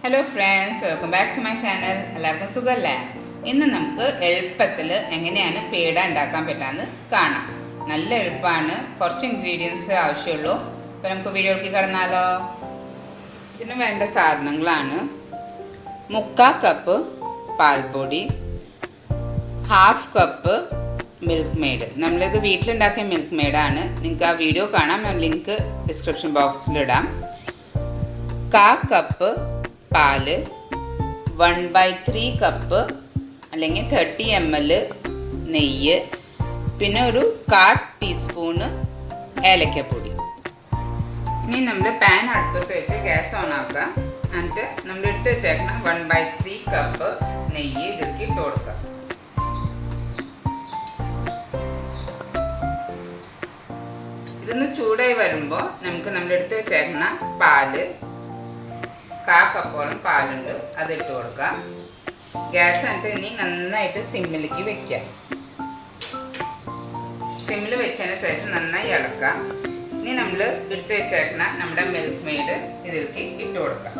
Hello friends, welcome back to my channel. എല്ലാവർക്കും സുഖമല്ലേ? ഇന്ന് നമുക്ക് എളുപ്പത്തിൽ എങ്ങനെയാണ് പേട ഉണ്ടാക്കാൻ പറ്റാമെന്ന് കാണാം. നല്ല എളുപ്പമാണ്, കുറച്ച് ഇൻഗ്രീഡിയൻസ് ആവശ്യമുള്ളൂ. അപ്പോൾ നമുക്ക് വീഡിയോയ്ക്ക് കടന്നാലോ. ഇതിന് വേണ്ട സാധനങ്ങളാണ് 3/4 കപ്പ് പാൽപ്പൊടി, 1/2 കപ്പ് മിൽക്ക് മെയ്ഡ്. നമ്മളിത് വീട്ടിലുണ്ടാക്കിയ മിൽക്ക് മെയ്ഡാണ്. നിങ്ങൾക്ക് ആ വീഡിയോ കാണാം, ഞാൻ ലിങ്ക് ഡിസ്ക്രിപ്ഷൻ ബോക്സിലിടാം. 1/4 കപ്പ് പാല്, 1/3 കപ്പ് അല്ലെങ്കിൽ 30 ml നെയ്യ്, പിന്നെ ഒരു 1/4 ടീസ്പൂണ് ഏലക്കപ്പൊടി. ഇനി നമ്മൾ പാൻ അടുപ്പത്ത് വെച്ച് ഗ്യാസ് ഓൺ ആക്കുക. എന്നിട്ട് നമ്മൾ എടുത്ത് വെച്ചേക്കണം 1/3 കപ്പ് നെയ്യ് ഇതിലേക്ക് ഇട്ട് കൊടുക്കുക. ഇതൊന്ന് ചൂടായി വരുമ്പോൾ നമുക്ക് നമ്മൾ എടുത്ത് വെച്ചേക്കുന്ന പാല്, 1/4 കപ്പോളം പാലുണ്ട്, അതിട്ട് കൊടുക്കാം. ഗ്യാസ് എന്നിട്ട് ഇനി നന്നായിട്ട് സിമ്മിലേക്ക് വെക്കുക. സിമ്മിൽ വെച്ചതിന് ശേഷം നന്നായി ഇളക്കാം. ഇനി നമ്മൾ എടുത്ത് വെച്ചേക്കുന്ന നമ്മുടെ മിൽക്ക് മെയ്ഡ് ഇതിലേക്ക് ഇട്ട് കൊടുക്കാം.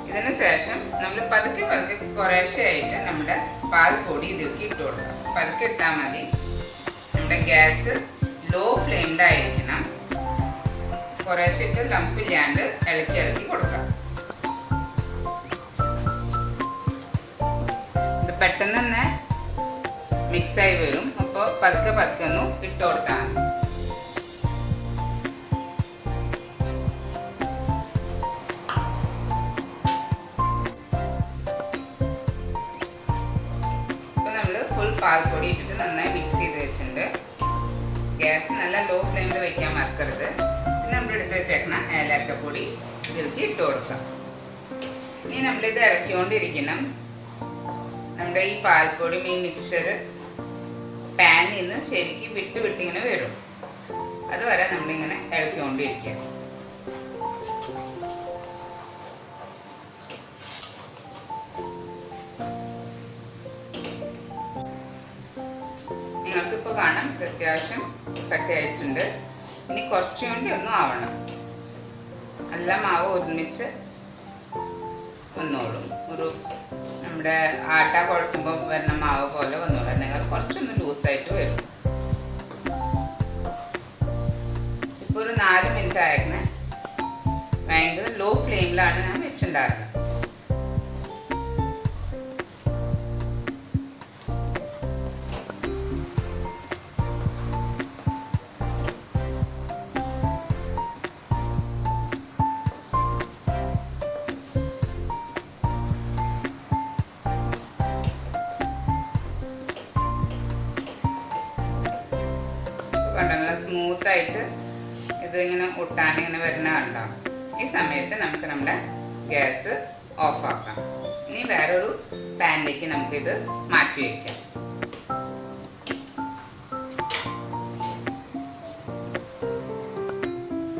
ഇതിന് ശേഷം നമ്മൾ പതുക്കെ കുറേശ്ശെയായിട്ട് നമ്മുടെ പാൽപ്പൊടി ഇതിലേക്ക് ഇട്ട് കൊടുക്കാം. പതുക്കെ ഇട്ടാൽ മതി. നമ്മുടെ ഗ്യാസ് ലോ ഫ്ലെയിമിലായിരിക്കണം. കുറേശ്ശിട്ട് ലംപില്ലാണ്ട് ഇളക്കി കൊടുക്കാം. ഇത് പെട്ടെന്ന് തന്നെ മിക്സായി വരും. അപ്പോൾ പതുക്കെ ഒന്ന് ഇട്ട് കൊടുത്താൽ മതി. ഇപ്പോൾ നമ്മൾ ഫുൾ പാൽപ്പൊടി ഇട്ടിട്ട് നന്നായി മിക്സ് ചെയ്ത് വെച്ചിട്ടുണ്ട്. ഗ്യാസ് നല്ല ലോ ഫ്ലെയിമിൽ വയ്ക്കാൻ മറക്കരുത്. പിന്നെ നമ്മൾ എടുത്ത് വെച്ചേക്കുന്ന ഏലക്കപ്പൊടി ഇതിലേക്ക് ഇട്ട് കൊടുക്കാം. ഇനി നമ്മളിത് ഇളക്കിക്കൊണ്ടിരിക്കണം. നമ്മുടെ ഈ പാൽപ്പൊടി ഈ മിക്സ്ചർ പാനിൽ നിന്ന് ശരിക്കും വിട്ടിങ്ങനെ വരും. അതുവരെ നമ്മളിങ്ങനെ ഇളക്കിക്കൊണ്ടിരിക്കുക. നിങ്ങൾക്കിപ്പോൾ കാണാം അത്യാവശ്യം കട്ടിയായിട്ടുണ്ട്. ഇനി കുറച്ചും കൂടി ഒന്നും ആവണം. എല്ലാ മാവ് ഒരുമിച്ച് വന്നോളും. ഒരു നമ്മുടെ ആട്ട കുഴക്കുമ്പോൾ വരുന്ന മാവ് പോലെ വന്നോളും. നിങ്ങൾ കുറച്ചൊന്ന് ലൂസായിട്ട് വരും. ഇപ്പോൾ ഒരു 4 മിനിറ്റ് ആയിരുന്നു. ഭയങ്കര ലോ ഫ്ലെയിമിലാണ് ഞാൻ വെച്ചിട്ടുണ്ടായിരുന്നത്. കണ്ടോ, സ്മൂത്തായിട്ട് ഇതിങ്ങനെ ഒട്ടാനിങ്ങനെ വരുന്ന കണ്ടാവും. ഈ സമയത്ത് നമുക്ക് നമ്മുടെ ഗ്യാസ് ഓഫാക്കാം. ഇനി വേറൊരു പാനിലേക്ക് നമുക്കിത് മാറ്റി വയ്ക്കാം.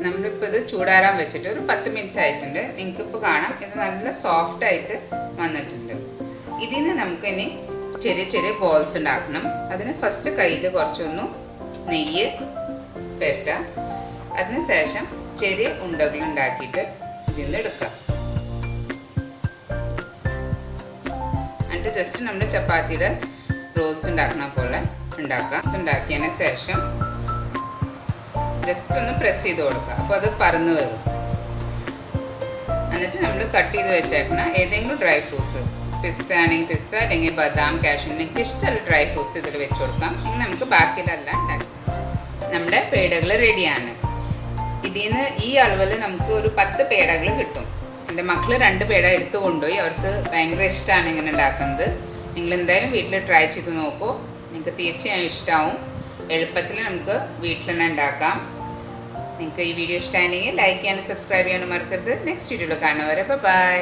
നമ്മളിപ്പോൾ ഇത് ചൂടാറാൻ വെച്ചിട്ട് ഒരു 10 മിനിറ്റ് ആയിട്ടുണ്ട്. നിങ്ങൾക്കിപ്പോൾ കാണാം ഇത് നല്ല സോഫ്റ്റായിട്ട് വന്നിട്ടുണ്ട്. ഇതിൽ നിന്ന് നമുക്കിനി ചെറിയ ചെറിയ ബോൾസ് ഉണ്ടാക്കണം. അതിന് ഫസ്റ്റ് കയ്യിൽ കുറച്ചൊന്ന് നെയ്യ് പെരട്ടാം. അതിനുശേഷം ചെറിയ ഉണ്ടകൾ ഉണ്ടാക്കിയിട്ട് ഇതിൽ നിന്ന് എടുക്കാം. എന്നിട്ട് ജസ്റ്റ് നമ്മൾ ചപ്പാത്തിയുടെ റോൾസ് ഉണ്ടാക്കുന്ന പോലെ ഉണ്ടാക്കാം. ഉണ്ടാക്കിയതിന് ശേഷം ജസ്റ്റ് ഒന്ന് പ്രസ് ചെയ്ത് കൊടുക്കുക. അപ്പോൾ അത് പറന്ന് വരും. എന്നിട്ട് നമ്മൾ കട്ട് ചെയ്ത് വെച്ചേക്കുന്ന ഏതെങ്കിലും ഡ്രൈ ഫ്രൂട്ട്സ്, പിസ്ത ആണെങ്കിൽ പിസ്ത, അല്ലെങ്കിൽ ബദാം, കാഷ്യൂ, നിങ്ങൾക്ക് ഇഷ്ടമുള്ള ഡ്രൈ ഫ്രൂട്ട്സ് ഇതിൽ വെച്ച് കൊടുക്കാം. ഇനി നമുക്ക് ബാക്കിയിലെല്ലാം ഉണ്ടാക്കാം. നമ്മുടെ പേടകൾ റെഡിയാണ്. ഇതിൽ നിന്ന് ഈ അളവിൽ നമുക്ക് ഒരു 10 പേടകൾ കിട്ടും. എൻ്റെ മക്കൾ 2 പേട എടുത്ത് കൊണ്ടുപോയി. അവർക്ക് ഭയങ്കര ഇഷ്ടമാണ് ഇങ്ങനെ ഉണ്ടാക്കുന്നത്. നിങ്ങൾ എന്തായാലും വീട്ടിൽ ട്രൈ ചെയ്ത് നോക്കൂ. നിങ്ങൾക്ക് തീർച്ചയായും ഇഷ്ടമാവും. എളുപ്പത്തിൽ നമുക്ക് വീട്ടിൽ തന്നെ ഉണ്ടാക്കാം. നിങ്ങൾക്ക് ഈ വീഡിയോ ഇഷ്ടമാണെങ്കിൽ ലൈക്ക് ചെയ്യാനും സബ്സ്ക്രൈബ് ചെയ്യാനും മറക്കരുത്. നെക്സ്റ്റ് വീഡിയോയിൽ കാണുന്നവരെ ബൈ.